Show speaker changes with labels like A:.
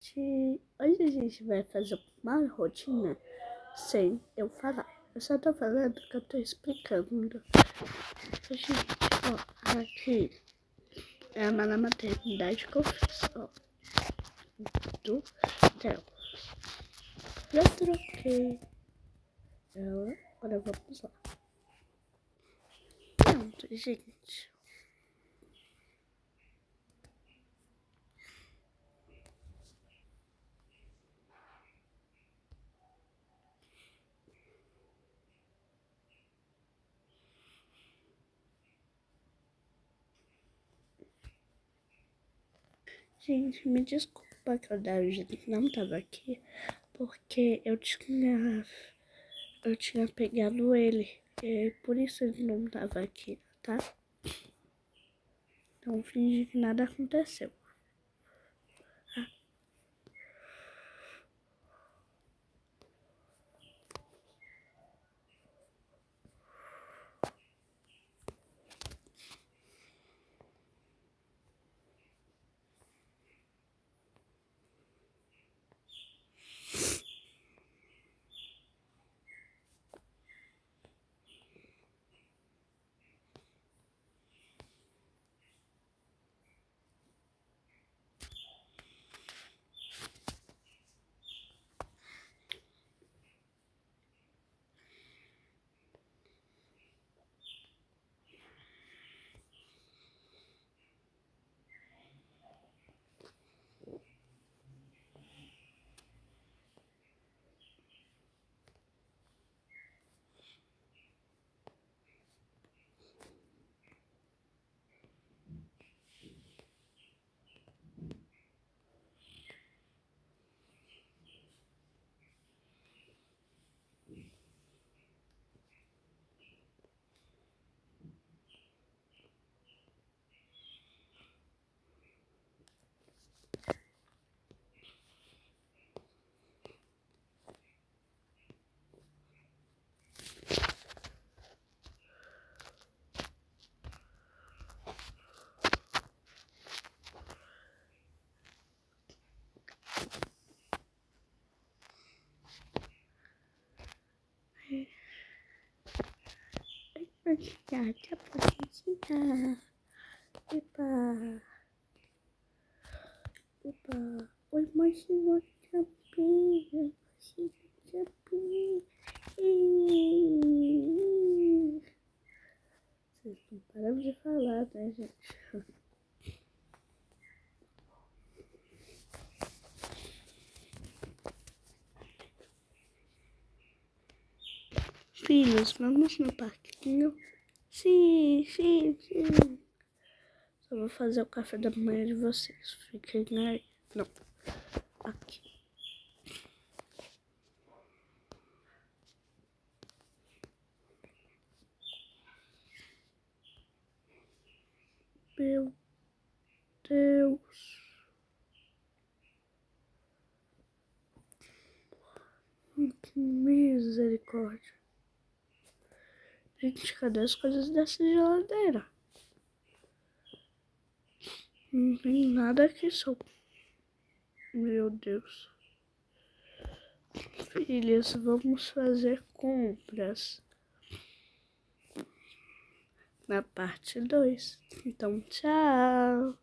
A: Hoje a gente vai fazer uma rotina sem eu falar. Eu só tô falando que eu tô explicando. Gente, ó, aqui é a na maternidade que eu fiz, ó. Do Theo. Já troquei ela, agora vamos lá. Pronto, gente. Gente, me desculpa que o David não tava aqui, porque eu tinha pegado ele, e por isso ele não tava aqui, tá? Então finge que nada aconteceu. Tá? Tchau, tchau, Epa, epa. Oi, mocinho, chapinha, chapinha. Vocês não param de falar, né, gente? Filhos, vamos no parquinho? Sim, sim, sim. Só vou fazer o café da manhã de vocês. Fiquem aí. Não, aqui. Meu Deus. Que misericórdia. Gente, cadê as coisas dessa geladeira? Não tem nada aqui, só. Meu Deus. Filhas, vamos fazer compras na parte 2. Então, tchau.